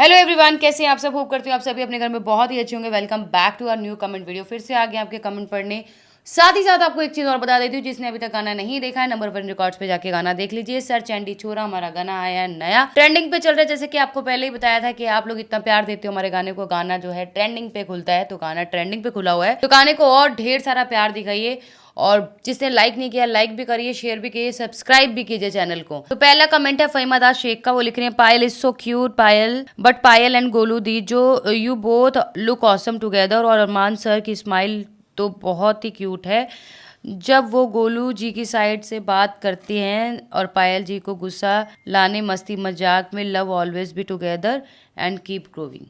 Hello everyone, कैसे हैं आप सब। होप करती हूँ आप सभी अपने घर में बहुत ही अच्छे होंगे। Welcome back to our new comment video. फिर से आ गए आपके कमेंट पढ़ने। साथ ही साथ आपको एक चीज़ और बता देती हूँ, जिसने अभी तक गाना नहीं देखा है, नंबर 1 रिकॉर्ड्स पे जाके गाना देख लीजिए। सर्च एंडी छोरा हमारा गाना आया है नया, ट्रेंडिंग पे चल रहा है। जैसे कि आपको पहले ही बताया था कि आप लोग इतना प्यार देते हो हमारे गाने को, गाना जो है ट्रेंडिंग पे खुलता है, तो गाना ट्रेंडिंग पे खुला हुआ है, तो गाने को और ढेर सारा प्यार दिखाइए। और जिसने लाइक नहीं किया, लाइक भी करिए, शेयर भी कीजिए, सब्सक्राइब भी कीजिए चैनल को। तो पहला कमेंट है फहीमादास शेख का। वो लिख रहे हैं, Payal is so cute Payal, but Payal and Golu di जो you both look awesome together. और अरमान सर की स्माइल तो बहुत ही क्यूट है जब वो गोलू जी की साइड से बात करती हैं और पायल जी को गुस्सा लाने मस्ती मजाक में। Love always be together and keep growing.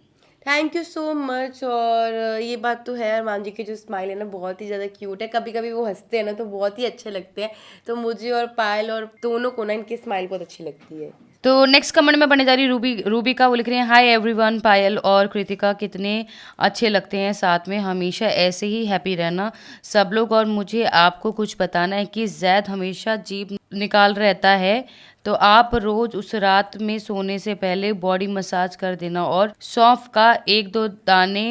Thank you so much. और ये बात तो है, अरमान जी की जो स्माइल है ना बहुत ही ज़्यादा क्यूट है। कभी कभी वो हंसते हैं ना तो बहुत ही अच्छे लगते हैं। तो मुझे और पायल और दोनों को ना इनकी स्माइल बहुत अच्छी लगती है। तो नेक्स्ट कमेंट में पढ़ने जा रही रूबी का। वो लिख रहे हैं, हाय एवरीवन, पायल और कृतिका कितने अच्छे लगते हैं साथ में, हमेशा ऐसे ही हैप्पी रहना सब लोग। और मुझे आपको कुछ बताना है कि जैद हमेशा जीभ निकाल रहता है, तो आप रोज उस रात में सोने से पहले बॉडी मसाज कर देना और सौंफ का 1-2 दाने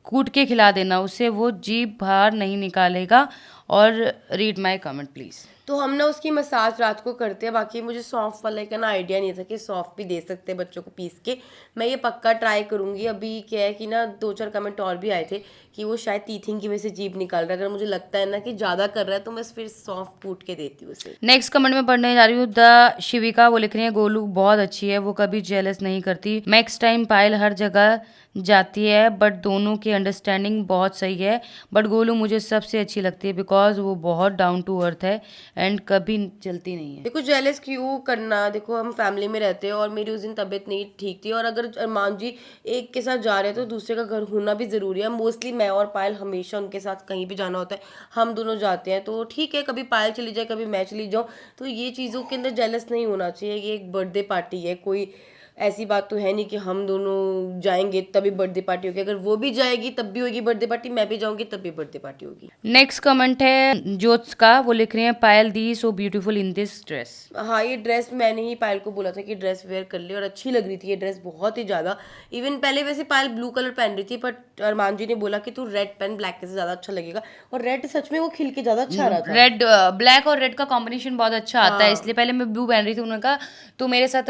कूट के खिला देना, उससे वो जीभ बाहर नहीं निकालेगा। और रीड माई कमेंट प्लीज़। तो हम ना उसकी मसाज रात को करते हैं। बाकी मुझे सौंफ वाले का ना आइडिया नहीं था कि सौंफ भी दे सकते हैं बच्चों को पीस के। मैं ये पक्का ट्राई करूंगी। अभी क्या है कि ना 2-4 कमेंट और भी आए थे कि वो शायद टीथिंग की वजह से जीभ निकाल रहा है। अगर मुझे लगता है ना कि ज़्यादा कर रहा है तो मैं फिर सौंफ कूट के देती हूँ उसे। नेक्स्ट कमेंट में पढ़ने जा रही हूँ द शिविका। वो लिख रही है, गोलू बहुत अच्छी है, वो कभी जेलस नहीं करती। नेक्स्ट टाइम पायल हर जगह जाती है बट दोनों की अंडरस्टैंडिंग बहुत सही है। बट गोलू मुझे सबसे अच्छी लगती है बिकॉज वो बहुत डाउन टू अर्थ है एंड कभी चलती नहीं है। देखो जेलस क्यों करना। देखो हम फैमिली में रहते हैं और मेरी उस दिन तबीयत नहीं ठीक थी। और अगर अरमान जी एक के साथ जा रहे हैं तो दूसरे का घर होना भी ज़रूरी है। मोस्टली मैं और पायल हमेशा उनके साथ कहीं भी जाना होता है, हम दोनों जाते हैं। तो ठीक है, कभी पायल चली जाए कभी मैं चली जाऊँ, तो ये चीज़ों के अंदर जेलस नहीं होना चाहिए। ये एक बर्थडे पार्टी है, कोई ऐसी बात तो है नहीं कि हम दोनों जाएंगे तभी बर्थडे पार्टी होगी। अगर वो भी जाएगी तब भी होगी बर्थडे पार्टी, मैं भी जाऊंगी तब भी बर्थडे पार्टी होगी। नेक्स्ट कमेंट है जोत्स का। वो लिख रहे हैं, Payal di so beautiful in this dress. हाँ, ये ड्रेस मैंने ही पायल को बोला था कि ड्रेस वेयर कर ले और अच्छी लग रही थी ये ड्रेस बहुत ही ज़्यादा। इवन पहले वैसे पायल ब्लू कलर पहन रही थी बट अरमान जी ने बोला कि तू रेड पहन, ब्लैक से ज़्यादा अच्छा लगेगा। और रेड सच में वो खिल के ज़्यादा अच्छा आ रहा था। रेड, ब्लैक और रेड का कॉम्बिनेशन बहुत अच्छा आता है, हाँ। इसलिए पहले मैं ब्लू पहन रही थी। उन्होंने कहा तो मेरे साथ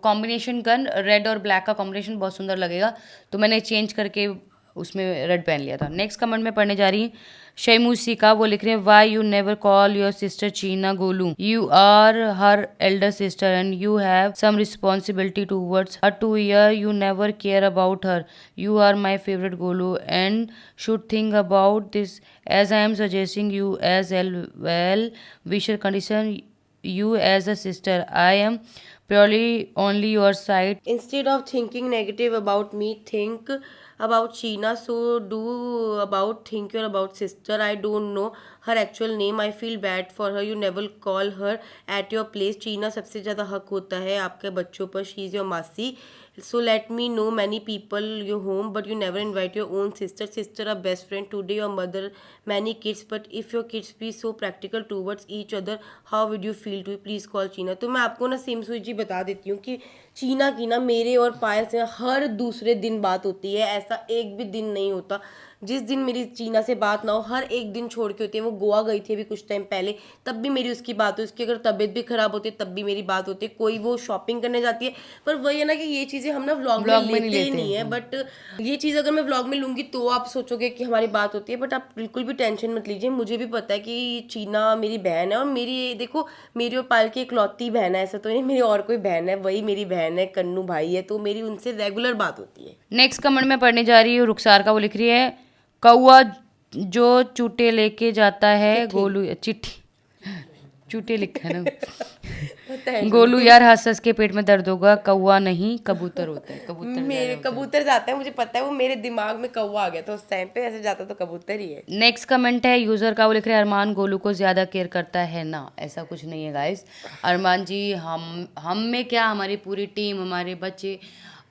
कॉम्बिनेशन कर, रेड और ब्लैक का कॉम्बिनेशन बहुत सुंदर लगेगा, तो मैंने चेंज करके उसमें रेड पहन लिया था। नेक्स्ट कमेंट में पढ़ने जा रही हूँ शैमूसी का। वो लिख रहे हैं, why you never call your sister Cheena Golu, you are her elder sister and you have some responsibility towards her. 2 year you never care about her, you are my favorite Golu and should think about this as I am suggesting you as well wisher condition you as a sister. I am purely only your side. Instead of thinking negative about me, think about Sheena. So do about think your about sister. I don't know her actual name. I feel bad for her. You never call her at your place. Sheena सबसे ज़्यादा हक होता है आपके बच्चों पर. She is your मासी. So let me know many people your home but you never invite your own sister. Sister a best friend. Today your mother many kids but if your kids be so practical towards each other, how would you feel to please call चीना. तो मैं आपको ना same सुई जी बता देती हूँ कि चीना की ना मेरे और पायल से हर दूसरे दिन बात होती है। ऐसा एक भी दिन नहीं होता जिस दिन मेरी चीना से बात ना हो। हर एक दिन छोड़ के होती है। वो गोवा गई थी अभी कुछ टाइम पहले, तब भी मेरी उसकी बात हुई। उसकी अगर तबीयत भी खराब होती है तब भी मेरी बात होती है। कोई वो शॉपिंग करने जाती है, पर वही है ना कि ये चीज़ें हम ना व्लॉग में लेते ही नहीं है। बट ये चीज़ अगर मैं व्लॉग में लूँगी तो आप सोचोगे कि हमारी बात होती है, बट आप बिल्कुल भी टेंशन मत लीजिए। मुझे भी पता है कि चीना मेरी बहन है और मेरी देखो मेरी और पायल की इकलौती बहन है। ऐसा तो नहीं मेरी और कोई बहन है, वही मेरी बहन है, कन्नू भाई है, तो मेरी उनसे रेगुलर बात होती है। नेक्स्ट कमेंट में पढ़ने जा रही हूँ रुखसार का। वो लिख रही है, कौआ जो चूटे लेके जाता है गोलू, चिट्ठी चूटे लिखा है ना। गोलू यार हंस हंस के पेट में दर्द होगा, कौआ नहीं कबूतर होता है। कबूतर मेरे कबूतर जाता है, मुझे पता है। वो मेरे दिमाग में कौवा आ गया था उस टाइम पे, ऐसे जाता तो कबूतर ही है। नेक्स्ट कमेंट है यूजर का। वो लिख रहे हैं, अरमान गोलू को ज्यादा केयर करता है ना, ऐसा कुछ नहीं है गाइस। अरमान जी हम में क्या, हमारी पूरी टीम, हमारे बच्चे,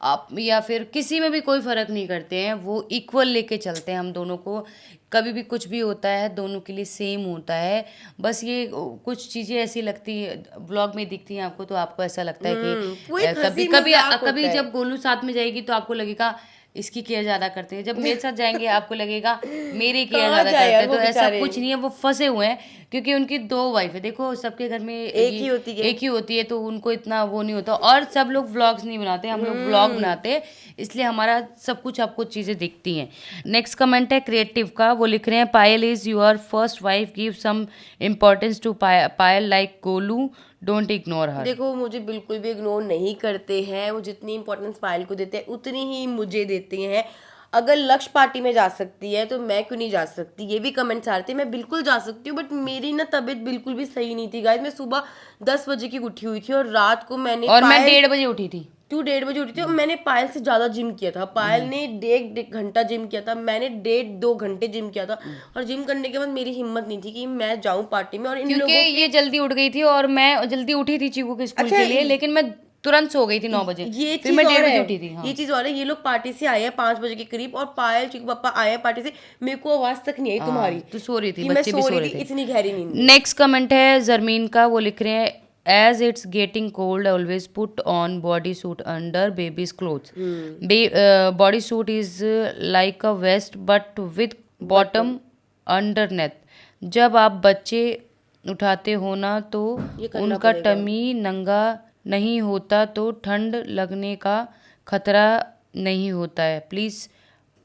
आप या फिर किसी में भी कोई फ़र्क नहीं करते हैं, वो इक्वल लेके चलते हैं हम दोनों को। कभी भी कुछ भी होता है दोनों के लिए सेम होता है। बस ये कुछ चीज़ें ऐसी लगती है व्लॉग में दिखती हैं आपको, तो आपको ऐसा लगता है कि वो एक कभी हंसी कभी मजाक कभी होता है। जब गोलू साथ में जाएगी तो आपको लगेगा इसकी केयर ज़्यादा करते हैं, जब मेरे साथ जाएंगे आपको लगेगा मेरी केयर कहाँ ज़्यादा जाए करते यार हैं। वो तो ऐसा बेचारे, कुछ नहीं है, वो फंसे हुए हैं क्योंकि उनकी 2 वाइफ है। देखो सबके घर में एक ही ये होती है। एक ही होती है, तो उनको इतना वो नहीं होता। और सब लोग व्लॉग्स नहीं बनाते, हम लोग व्लॉग बनाते हैं, इसलिए हमारा सब कुछ आपको चीज़ें दिखती हैं। नेक्स्ट कमेंट है क्रिएटिव का, वो लिख रहे हैं Payal is your first wife, give some importance to Payal like Golu, don't ignore her. देखो मुझे बिल्कुल भी इग्नोर नहीं करते हैं, वो जितनी इंपॉर्टेंस पायल को देते हैं उतनी ही मुझे देते हैं। अगर लक्ष्य पार्टी में जा सकती है तो मैं क्यों नहीं जा सकती, ये भी कमेंट्स आ रहे थे। मैं बिल्कुल जा सकती हूँ, बट मेरी ना तबीयत बिल्कुल भी सही नहीं थी गाइस। मैं सुबह 10 बजे की उठी हुई थी और रात को मैंने और मैं पायल 1:30 बजे उठी थी। तू 1:30 बजे उठी थी और मैंने पायल से ज्यादा जिम किया था। पायल ने 1.5 घंटा जिम किया था, मैंने 1.5-2 घंटे जिम किया था। और जिम करने के बाद मेरी हिम्मत नहीं थी कि मैं जाऊं पार्टी में। और इन क्योंकि लोगों ये जल्दी उठ गई थी और मैं जल्दी उठी थी चीकू के स्कूल अच्छा, के लिए, लेकिन मैं तुरंत सो गई थी 9 बजे। ये फिर चीज मैं और 1:30 बजे है, उठी थी। हाँ ये चीज और है। ये लोग पार्टी से आए हैं 5 बजे के करीब और पायल चीकू पापा आए हैं पार्टी से, मेरे को आवाज तक नहीं आई तुम्हारी तो सो रही थी, कि मैं बच्चे भी सो सो रही रहे थी थे। इतनी गहरी नींद में। नेक्स्ट कमेंट है जरमीन का, वो लिख रहे हैं as it's getting cold always put on body suit under babies clothes. Body suit is like a vest but with bottom underneath. जब आप बच्चे उठाते हो ना तो ये करना उनका पड़ेगा। टमी नंगा नहीं होता तो ठंड लगने का खतरा नहीं होता है। Please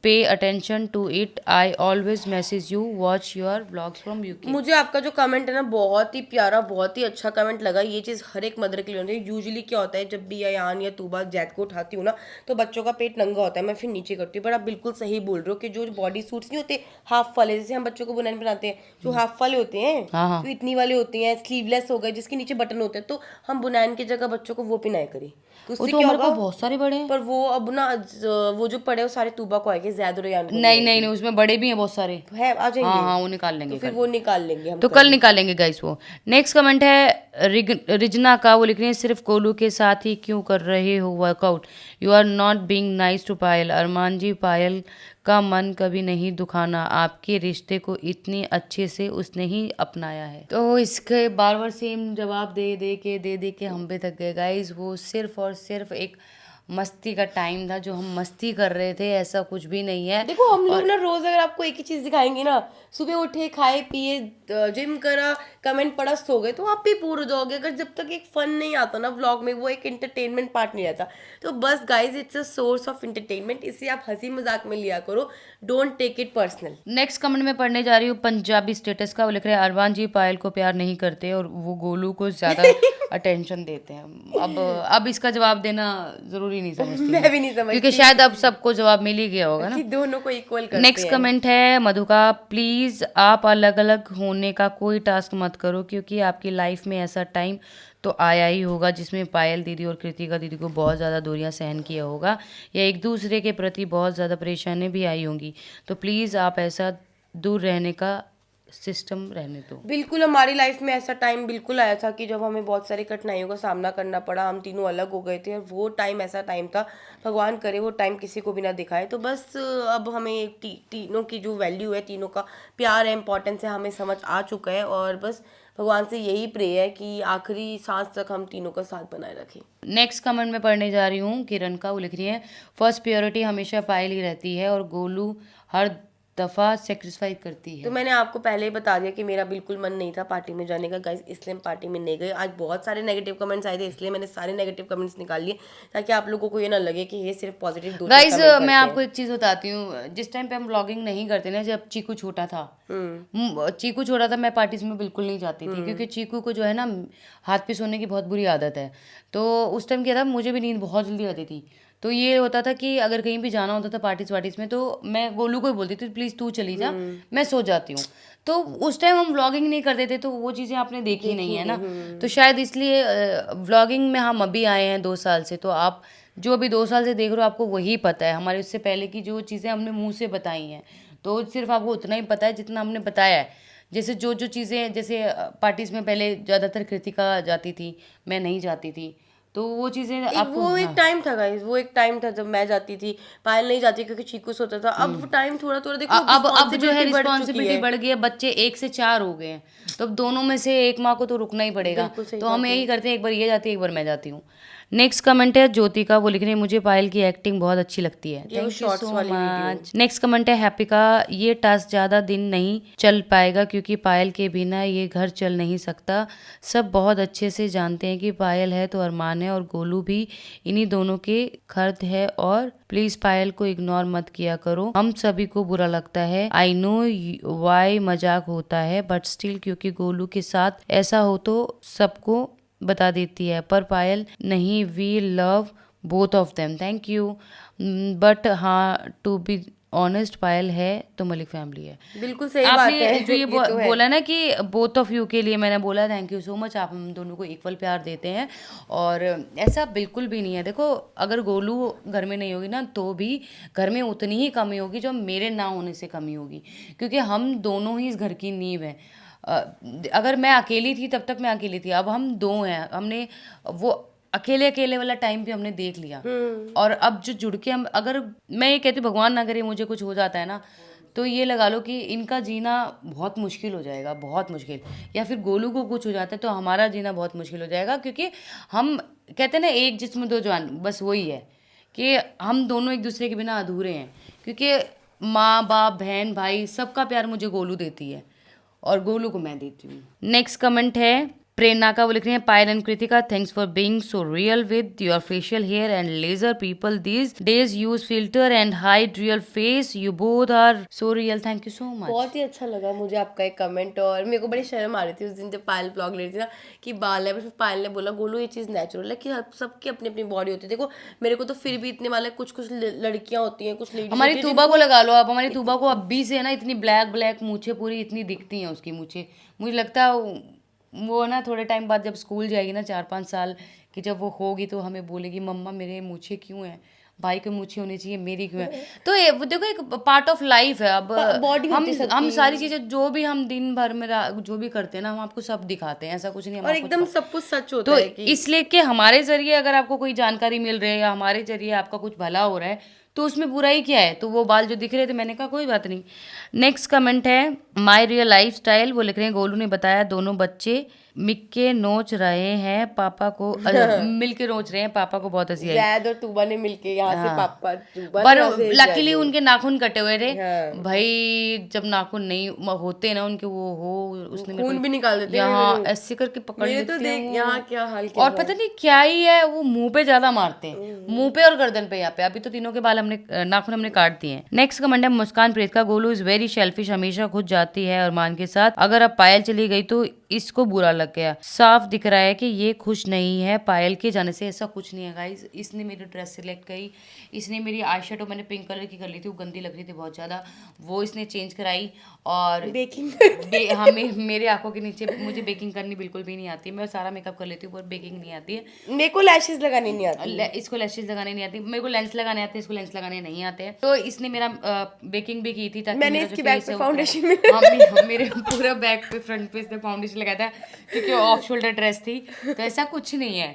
pay attention to it, I always message you, watch your vlogs from UK. मुझे आपका जो कमेंट है ना बहुत ही प्यारा, बहुत ही अच्छा कमेंट लगा। ये चीज़ हर एक मदर के लिए होती है। यूजुअली क्या होता है, जब भी अयान या तूबा जैद को उठाती हूँ ना तो बच्चों का पेट नंगा होता है, मैं फिर नीचे करती हूँ। बट आप बिल्कुल सही बोल रहे हो कि जो बॉडी सूट्स नहीं होते हाफ वाले, जैसे हम बच्चों को बुनान बनाते हैं, जो हाफ वाले होते हैं, हाँ हाँ जो इतनी वाले होते हैं, स्लीवलेस हो गए जिसके नीचे बटन होते हैं, तो हम बुनान की जगह बच्चों को वो पहनाए करें। तो वो उससे तो क्या हमारे होगा, पास बहुत सारे बड़े हैं। पर वो अब ना वो जो पड़े वो सारे तूबा को आएंगे, जैद और अयान को नहीं नहीं नहीं, उसमें बड़े भी हैं बहुत सारे। है आ हाँ जाएंगे। हाँ, वो निकाल तो लेंगे फिर कल। वो निकाल लेंगे हम तो कल निकालेंगे गाइस वो। नेक्स्ट कमेंट है रिजना का, वो लिख रहे हैं सिर्फ गोलू के साथ ही क्यों कर रहे हो workout, you are not being nice to Payal. Armaan ji, Payal का मन कभी नहीं दुखाना, आपके रिश्ते को इतनी अच्छे से उसने ही अपनाया है। तो इसके बार बार सेम जवाब दे के हम भी थक गए गाइस। वो सिर्फ और सिर्फ एक मस्ती का टाइम था, जो हम मस्ती कर रहे थे, ऐसा कुछ भी नहीं है। देखो हम लोग ना रोज अगर आपको एक ही चीज दिखाएंगे ना, सुबह उठे खाए पिए जिम करा कमेंट पढ़ा सो गए, तो आप भी पूरे हो जाओगे। अगर जब तक एक फन नहीं आता ना व्लॉग में, वो एक एंटरटेनमेंट पार्ट नहीं रहता। तो बस guys it's a source of entertainment, इसे आप हंसी मजाक में लिया करो, don't take it personal. Next comment में पढ़ने जा रही हूँ पंजाबी स्टेटस का, वो लिख रहे हैं अरमान जी पायल को प्यार नहीं करते और वो गोलू को ज्यादा अटेंशन देते हैं। अब इसका जवाब देना जरूरी नहीं समझती मैं भी नहीं समझती क्योंकि शायद अब सबको जवाब मिल ही गया होगा ना। कि दोनों को इक्वल करते नेक्स्ट हैं। कमेंट है मधु का, प्लीज़ आप अलग अलग होने का कोई टास्क मत करो क्योंकि आपकी लाइफ में ऐसा टाइम तो आया ही होगा जिसमें पायल दीदी और कृतिका दीदी को बहुत ज़्यादा दूरियां सहन किया होगा या एक दूसरे के प्रति बहुत ज़्यादा परेशानी भी आई होंगी। तो प्लीज़ आप ऐसा दूर रहने का सिस्टम रहने दो। बिल्कुल हमारी लाइफ में ऐसा टाइम बिल्कुल आया था कि जब हमें बहुत सारी कठिनाइयों का सामना करना पड़ा, हम तीनों अलग हो गए थे और वो टाइम ऐसा टाइम था, भगवान करे वो टाइम किसी को भी ना दिखाए। तो बस अब हमें तीनों की जो वैल्यू है, तीनों का प्यार है, इंपॉर्टेंस है, हमें समझ आ चुका है। और बस भगवान से यही प्रे है कि आखिरी सांस तक हम तीनों का साथ बनाए रखें। नेक्स्ट कमेंट में पढ़ने जा रही हूँ किरण का, वो लिख रही है फर्स्ट प्योरिटी हमेशा पायल ही रहती है और गोलू हर दफ़ा सेक्रीफाइस करती है। तो मैंने आपको पहले ही बता दिया कि मेरा बिल्कुल मन नहीं था पार्टी में जाने का गाइस, इसलिए हम पार्टी में नहीं गए। आज बहुत सारे नेगेटिव कमेंट्स आए थे, इसलिए मैंने सारे नेगेटिव कमेंट्स निकाल लिए ताकि आप लोगों को ये ना लगे कि ये सिर्फ पॉजिटिव दो गाइस मैं आपको एक चीज़ बताती हूँ, जिस टाइम पे हम व्लॉगिंग नहीं करते ना, जब चीकू छोटा था, चीकू छोटा था, मैं पार्टीज में बिल्कुल नहीं जाती थी क्योंकि चीकू को जो है ना हाथ पे सोने की बहुत बुरी आदत है। तो उस टाइम क्या था, मुझे भी नींद बहुत जल्दी आती थी। तो ये होता था कि अगर कहीं भी जाना होता था पार्टीज वार्टीज में, तो मैं गोलू को ही बोलती थी प्लीज़ तू चली जा, मैं सो जाती हूँ। तो उस टाइम हम व्लॉगिंग नहीं करते थे, तो वो चीज़ें आपने देखी नहीं है ना। तो शायद इसलिए व्लॉगिंग में हम अभी आए हैं 2 साल से, तो आप जो अभी 2 साल से देख रहे हो आपको वही पता है। हमारे उससे पहले की जो चीज़ें हमने मुंह से बताई हैं तो सिर्फ आपको उतना ही पता है जितना हमने बताया है। जैसे जो जो चीज़ें, जैसे पार्टीज़ में पहले ज़्यादातर कृतिका जाती थी, मैं नहीं जाती थी, तो वो चीजें आपको वो एक टाइम था गाइस, वो एक टाइम था जब मैं जाती थी, पायल नहीं जाती क्योंकि चीकू सोता था। अब वो टाइम थोड़ा थोड़ा देखो अब जो है responsibility बढ़ चुकी रिस्पॉन्सिबिलिटी है। बढ़ गई है, बच्चे 1 से 4 हो गए हैं, तो अब दोनों में से एक माँ को तो रुकना ही पड़ेगा। बिल्कुल सही तो बात हम है। यही करते हैं, एक बार ये जाती है, एक बार मैं जाती हूँ। नेक्स्ट कमेंट है ज्योति का, वो लिख रही है मुझे पायल की एक्टिंग बहुत अच्छी लगती है। ये वो थैंक यू शॉर्ट्स सो वाली वीडियो। मच। नेक्स्ट कमेंट है हैप्पी का, ये टास्क ज़्यादा दिन नहीं चल पाएगा क्योंकि पायल के बिना ये घर चल नहीं सकता। सब बहुत अच्छे से जानते हैं कि पायल है तो अरमान है और गोलू भी इन्हीं दोनों के खर्द है, और प्लीज पायल को इग्नोर मत किया करो, हम सभी को बुरा लगता है। आई नो वाई मजाक होता है बट स्टिल, क्योंकि गोलू के साथ ऐसा हो तो सबको बता देती है, पर पायल नहीं। We love both of them, thank you. But हाँ, टू बी ऑनेस्ट पायल है तो मलिक फैमिली है। बिल्कुल सही बात आपने है। जो ये ये तो है। बोला ना कि बोथ ऑफ यू के लिए मैंने बोला, थैंक यू सो मच। आप हम दोनों को इक्वल प्यार देते हैं, और ऐसा बिल्कुल भी नहीं है। देखो, अगर गोलू घर में नहीं होगी ना तो भी घर में उतनी ही कमी होगी जो मेरे ना होने से कमी होगी, क्योंकि हम दोनों ही इस घर की नींव हैं। अगर मैं अकेली थी तब तक मैं अकेली थी, अब हम दो हैं, हमने वो अकेले अकेले वाला टाइम भी हमने देख लिया, और अब जो जुड़ के हम, अगर मैं ये कहती हूँ भगवान ना करे मुझे कुछ हो जाता है ना, तो ये लगा लो कि इनका जीना बहुत मुश्किल हो जाएगा, बहुत मुश्किल। या फिर गोलू को कुछ हो जाता है तो हमारा जीना बहुत मुश्किल हो जाएगा, क्योंकि हम कहते हैं ना एक जिस्म दो जान, बस वही है कि हम दोनों एक दूसरे के बिना अधूरे हैं, क्योंकि माँ बाप बहन भाई सबका प्यार मुझे गोलू देती है और गोलू को मैं देती हूँ। नेक्स्ट कमेंट है प्रेरणा का, वो लिख रही है Payal and Kritika, thanks for being so real with your facial hair and laser. People these days use filter and hide real face, you both are so real, thank you so much. बहुत ही अच्छा लगा मुझे आपका एक कमेंट, और मेरे को बड़ी शर्म आ रही थी उस दिन जब पायल ब्लॉग ले रही थी ना कि बाल है, बस पायल ने बोला गोलू ये चीज़ नेचुरल है कि सबकी अपनी अपनी बॉडी होती है। देखो मेरे को तो फिर भी इतने वाले कुछ कुछ लड़कियां होती हैं, कुछ लेडीज हमारी तूबा को लगा लो आप, हमारी तूबा को अभी से ना इतनी ब्लैक ब्लैक मूछें पूरी इतनी दिखती हैं उसकी मूछें। मुझे लगता है वो ना थोड़े टाइम बाद जब स्कूल जाएगी ना 4-5 साल की जब वो होगी तो हमें बोलेगी मम्मा मेरे मूछें क्यों हैं, भाई की मूछें होनी चाहिए, मेरी क्यों है। तो ये वो देखो एक पार्ट ऑफ लाइफ है। अब बॉडी हम सारी चीजें जो भी हम दिन भर में जो भी करते हैं ना, हम आपको सब दिखाते हैं, ऐसा कुछ नहीं। और एकदम सब कुछ सच होता तो है कि इसलिए कि हमारे जरिए अगर आपको कोई जानकारी मिल रही है या हमारे जरिए आपका कुछ भला हो रहा है तो उसमें बुराई क्या है। तो वो बाल जो दिख रहे थे मैंने कहा कोई बात नहीं। नेक्स्ट कमेंट है माय रियल लाइफ स्टाइल, वो लिख रहे हैं गोलू ने बताया दोनों बच्चे मिलके नोच रहे हैं पापा को, मिलके नोच रहे हैं पापा को, बहुत हंसी आई। जैद और तूबा ने मिलके यहाँ से पापा तूबा पर यहाँ से लकीली उनके नाखून कटे हुए थे। हाँ। भाई जब नाखून नहीं होते ना उनके, वो हो उसने मेरे खून को भी निकाल देते यहाँ ऐसे करके पकड़ मेरे लेते तो हैं देख वो। यहाँ क्या हाल और पता नहीं क्या ही है, वो मुंह पे ज्यादा मारते हैं, मुंह पे और गर्दन पे। यहाँ पे अभी तो तीनों के बाल हमने नाखून हमने काट दिए हैं। नेक्स्ट कमेंट है मुस्कान प्रीत का, गोलू इज वेरी शेल्फिश, हमेशा खुद जाती है अरमान के साथ, अगर अब पायल चली गई तो इसको बुरा लग गया, साफ दिख रहा है कि ये खुश नहीं है पायल के जाने से। ऐसा कुछ नहीं है गाइस, इसने मेरी ड्रेस सिलेक्ट करी, इसने मेरी आई शेडो मैंने पिंक कलर की कर ली थी, वो गंदी लग रही थी बहुत ज्यादा, वो इसने चेंज कराई। और बेकिंग हाँ मेरे आंखों के नीचे मुझे बेकिंग करनी बिल्कुल भी नहीं आती, मैं सारा मेकअप कर लेती हूँ पर बेकिंग नहीं आती है। मेरे को लैशेस लगानी नहीं आती, इसको लैशेस लगाने नहीं आती, मेरे को लेंस लगाने आते हैं, इसको लेंस लगाने नहीं आते हैं। तो इसने मेरा बेकिंग भी की थी ताकि मैंने मेरा इसकी जो बैक face पे है वो फाउंडेशन में हाँ, मेरे पूरा बैक पे फ्रंट पे इसने फाउंडेशन लगाया था क्योंकि ऑफ शोल्डर ड्रेस थी। तो ऐसा कुछ नहीं है,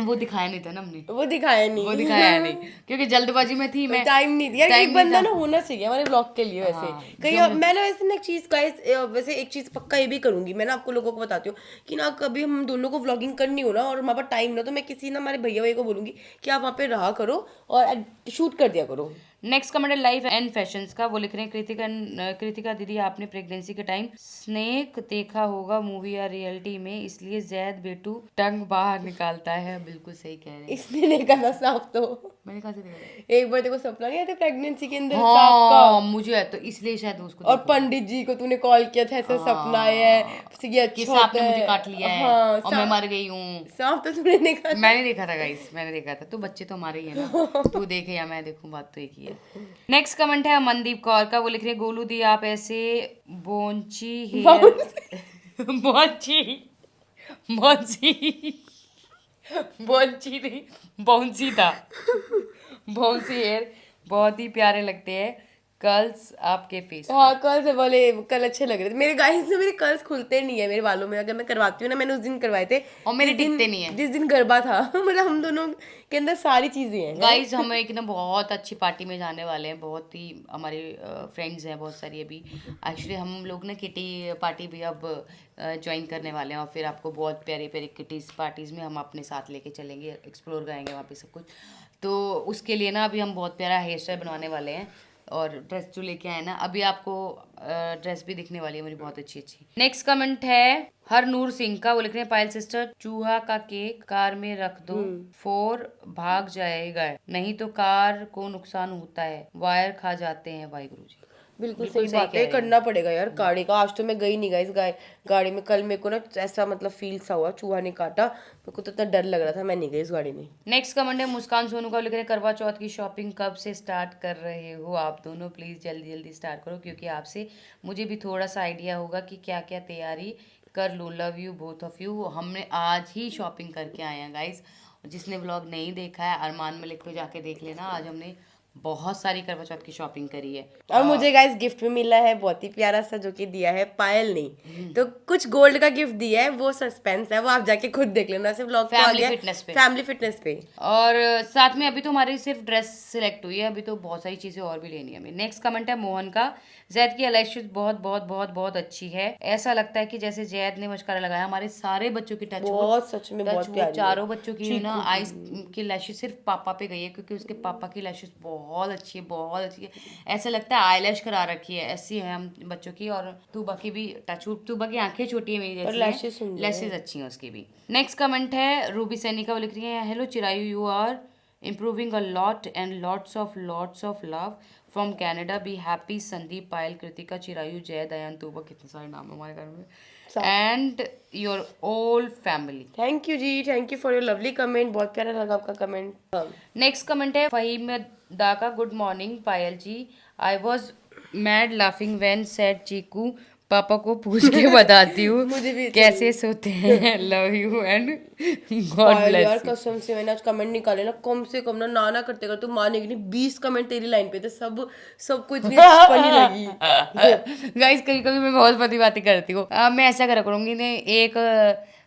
वो दिखाया नहीं था ना हमने, वो दिखाया नहीं क्योंकि जल्दबाजी में थी मैं, टाइम नहीं दिया। एक बंदा ना होना चाहिए हमारे ब्लॉग के लिए वैसे। हाँ, कहीं मैं ना वैसे ना एक चीज गाइस, वैसे एक चीज पक्का ये भी करूंगी मैं ना, आपको लोगों को बताती हूँ कि ना कभी हम दोनों को व्लॉगिंग करनी हो ना और हमारे पास टाइम ना, तो मैं किसी ना हमारे भैया को बोलूंगी कि आप वहाँ पे रहा करो और शूट कर दिया करो। नेक्स्ट कमेंट है लाइफ एंड फैशंस का, वो लिख रहे हैं कृतिका दीदी आपने प्रेगनेंसी के टाइम स्नेक देखा होगा मूवी या रियलिटी में, इसलिए जैद बेटू टंग बाहर निकालता है। बिल्कुल सही कह रहे हैं। इसने नहीं करना साफ, तो मैंने कहा से देखा, एक बार देखो सपना नहीं आता प्रेगनेंसी के अंदर सांप हाँ का, मुझे है तो इसलिए शायद उसको और पंडित जी को तूने कॉल किया था ऐसा सपना है ये अच्छा कि सांप ने होता मुझे है। काट लिया है हाँ, और मैं मर गई हूँ। सांप तो तूने देखा था। मैंने देखा था गाइस, मैंने देखा था। तो बच्चे तो हमारे ही है ना, तू देखे या मैं देखूं, बात तो एक ही है। नेक्स्ट कमेंट है मनदीप कौर का, वो लिख रहे हैं गोलू दी आप ऐसे बोंची हेयर बोंची नहीं बाउंसी था बाउंसी हेयर बहुत ही प्यारे लगते हैं, कर्ल्स आपके फेस। हाँ कर्ल्स बोले, कल अच्छे लग रहे थे मेरे गाइस ने। मेरे कर्ल्स खुलते नहीं है मेरे बालों में, अगर मैं करवाती हूँ ना, मैंने उस दिन करवाए थे और मेरे टिकते नहीं है जिस दिन गरबा था। मतलब हम दोनों के अंदर सारी चीजें हैं। गाइस। हम एक ना बहुत अच्छी पार्टी में जाने वाले हैं, बहुत ही हमारे फ्रेंड्स हैं बहुत सारी अभी। एक्चुअली हम लोग ना किटी पार्टी भी अब ज्वाइन करने वाले हैं, और फिर आपको बहुत प्यारी प्यारी किटीज पार्टीज़ में हम अपने साथ लेके चलेंगे, एक्सप्लोर करेंगे वहाँ पे सब कुछ। तो उसके लिए ना अभी हम बहुत प्यारा हेयर स्टाइल बनवाने वाले हैं, और ड्रेस जो लेके आए ना अभी आपको ड्रेस भी दिखने वाली है मेरी बहुत अच्छी अच्छी। नेक्स्ट कमेंट है हरनूर सिंह का, वो लिख रहे हैं पायल सिस्टर, चूहा का केक कार में रख दो, 4 भाग जाएगा, नहीं तो कार को नुकसान होता है, वायर खा जाते हैं, वाहिगुरु जी। बिल्कुल सही बात है, करना पड़ेगा यार गाड़ी का। आज तो मैं गई नहीं गाइस गाड़ी में। कल मेरे को ना ऐसा मतलब फील सा हुआ, चूहा ने काटा, मेरे को तो इतना डर लग रहा था, मैं नहीं गई उस गाड़ी में। नेक्स्ट कमेंट है मुस्कान सोनू का, लिख रहे हैं करवा चौथ की शॉपिंग कब से स्टार्ट कर रहे हो आप दोनों, प्लीज़ जल्दी जल्दी स्टार्ट करो, क्योंकि आपसे मुझे भी थोड़ा सा आइडिया होगा कि क्या क्या तैयारी कर लूँ। Love you both of you. हमने आज ही शॉपिंग करके आए हैं गाइस। जिसने व्लॉग नहीं देखा है अरमान मलिक पे जाके देख लेना। आज हमने बहुत सारी करवा चौथ की शॉपिंग करी है, और मुझे गाइस गिफ्ट में मिला है बहुत ही प्यारा सा, जो कि दिया है पायल ने। तो कुछ गोल्ड का गिफ्ट दिया है, वो सस्पेंस है, वो आप जाके खुद देख लेना। सिर्फ व्लॉग फैमिली फिटनेस पे। फैमिली फिटनेस पे। और साथ में अभी तो हमारी सिर्फ ड्रेस सिलेक्ट हुई है, अभी तो बहुत सारी चीजें और भी लेनी है हमें। नेक्स्ट कमेंट है मोहन का, जैद की आईलैशेस बहुत बहुत बहुत बहुत अच्छी है, ऐसा लगता है कि जैसे जैद ने मस्कारा लगाया। हमारे सारे बच्चों की टच बहुत सच में बहुत प्यारी है। चारों बच्चों की ना आईज की लैशेस सिर्फ पापा पे गई है, क्योंकि उसके पापा की लैशेस बहुत अच्छी है, बहुत अच्छी है। ऐसा लगता है आईलैश करा रखी है, ऐसी है हम बच्चों की। और तूबा की भी टच, तूबा की आंखें छोटी है मेरी जैसी, लैशेस अच्छी हैं उसकी भी। नेक्स्ट कमेंट है रूबी सैनी का, वो लिख रही है hello Chirayu, you are improving a lot and lots of love from Canada, be happy, Sandeep, Payal, Kritika, Chirayu, Jay, Dayan, Tuba, कितने सारे नाम है हमारे घर में, and your whole family. Thank you जी, thank you for your lovely comment, बहुत प्यारा लगा आपका कमेंट। नेक्स्ट कमेंट है फहीम दा का, good morning Payal ji, I was mad laughing when said Chiku, पापा को पूछ के बताती हूँ मुझे भी कैसे सोते हैं, love you and God bless. यार कसम से मैंने आज कमेंट निकाले ना, कम से कम ना करते कर, तू मानेगी नहीं, 20 कमेंट तेरी लाइन पे थे, सब कुछ भी फनी लगी। गाइस कभी कभी मैं बहुत फनी बातें करती हूँ। मैं ऐसा करा करूँगी ने, एक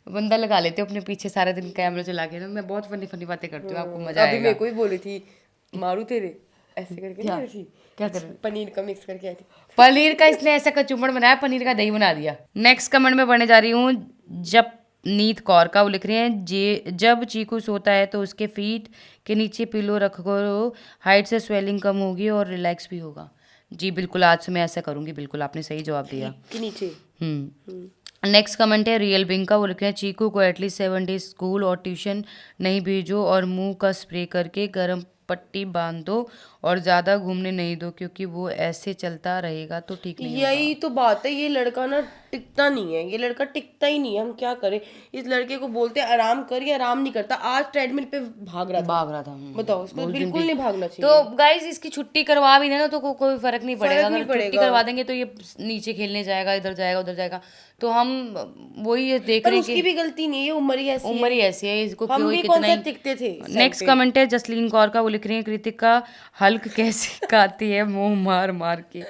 बंदा लगा लेते हो अपने पीछे सारा दिन कैमरा चला के ना, मैं बहुत फनी बातें करती हूँ, आपको मजा आएगा। अभी मेरे को ही बोली थी मारू तेरे, ऐसे करके क्या? नहीं रही थी, क्या कर रहे? पनीर का मिक्स करके आई थी। पनीर का इसने ऐसा कचुम्बड़ बनाया, पनीर का दही बना दिया। नेक्स्ट कमेंट में पढ़ने जा रही हूँ जब नीत कौर का, वो लिख रहे हैं जब चीकू सोता है तो उसके फीट के नीचे पिलो रखो, हाइट से स्वेलिंग कम होगी और रिलैक्स भी होगा। जी बिल्कुल, आज से मैं ऐसा करूँगी, बिल्कुल आपने सही जवाब दिया। के नीचे। नेक्स्ट कमेंट है रियल बिंग का, वो लिख रहे हैं चीकू को एटलीस्ट 7 डेज स्कूल और ट्यूशन नहीं भेजो, और मुंह का स्प्रे करके गर्म पट्टी बांध दो, और ज़्यादा घूमने नहीं दो, क्योंकि वो ऐसे चलता रहेगा तो ठीक नहीं होगा। यही तो बात है, ये लड़का ना टिकता नहीं है, ये लड़का टिकता ही नहीं है। हम क्या करें, इस लड़के को बोलते हैं आराम कर, ये आराम नहीं करता। आज ट्रेडमिल पे भाग रहा था। बताओ, उसको बिल्कुल नहीं भागना चाहिए। तो गाइस इसकी छुट्टी करवा भी देना तो कोई फर्क नहीं पड़ेगा। अगर छुट्टी करवा देंगे तो ये नीचे खेलने जाएगा, इधर जाएगा उधर जाएगा, तो हम वही ये देख रहे हैं कि उसकी भी गलती नहीं है, उम्र ही ऐसी है, इसको हम भी कौन सा टिकते थे। नेक्स्ट कमेंट है जसलीन कौर का, वो लिख रही है कृतिका हल्क कैसे खाती है मुंह मार मार के।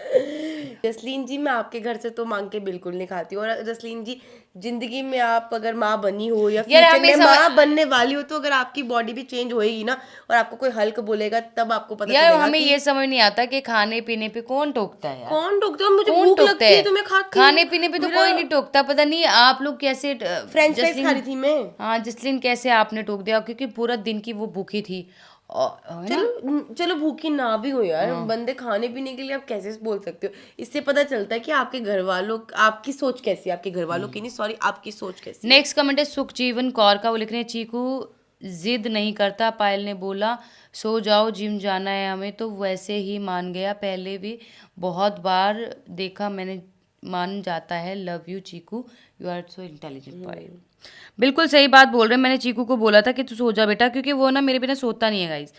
जसलीन जी, मैं आपके घर से तो मांग के बिल्कुल नहीं खाती हूँ। और जसलीन जी, जिंदगी में आप अगर माँ बनी हो या फ्यूचर में माँ बनने वाली हो, तो अगर आपकी बॉडी भी चेंज होएगी ना, और आपको कोई हल्क बोलेगा, तब आपको पता चलेगा। हमें ये समझ नहीं आता कि खाने पीने पे कौन टोकता है यार? कौन टोकता है? मुझे भूख लगती है तो मैं खाती हूँ। खाने पीने पे तो कोई नहीं टोकता। पता नहीं आप लोग कैसे फ्रेंच फ्राइज खा रही थी मैं। हाँ जसलीन, कैसे आपने टोक दिया? क्योंकि पूरा दिन की वो भूखी थी। चलो भूखी ना भी हो यार, बंदे खाने पीने के लिए आप कैसे बोल सकते हो? इससे पता चलता है कि आपके घर वालों, आपकी सोच कैसी है, आपके घर वालों की नहीं, सॉरी, आपकी सोच कैसी। नेक्स्ट कमेंट है सुखजीवन कौर का, वो लिख रहे हैं चीकू जिद नहीं करता, पायल ने बोला सो जाओ जिम जाना है हमें, तो वैसे ही मान गया, पहले भी बहुत बार देखा मैंने, मान जाता है, love you Chiku, you are so intelligent boy. बिल्कुल सही बात बोल रहे हैं। मैंने चीकू को बोला था कि तू सो जा बेटा, क्योंकि वो ना मेरे बिना सोता नहीं है गाइस।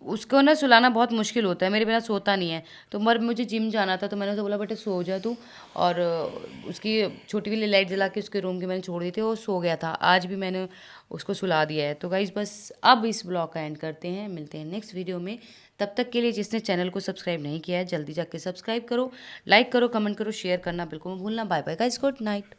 उसको ना सुलाना बहुत मुश्किल होता है, मेरे बिना सोता नहीं है। तो मर मुझे जिम जाना था, तो मैंने उसे बोला बेटा सो जा तू, और उसकी छोटी वाली लाइट जला के उसके रूम की मैंने छोड़ दी थी, वो सो गया था। आज भी मैंने उसको सुला दिया है। तो गाइज़ बस अब इस ब्लॉग का एंड करते हैं, मिलते हैं नेक्स्ट वीडियो में। तब तक के लिए जिसने चैनल को सब्सक्राइब नहीं किया है जल्दी जाके सब्सक्राइब करो, लाइक करो, कमेंट करो, शेयर करना बिल्कुल मत भूलना। Bye bye guys, good night.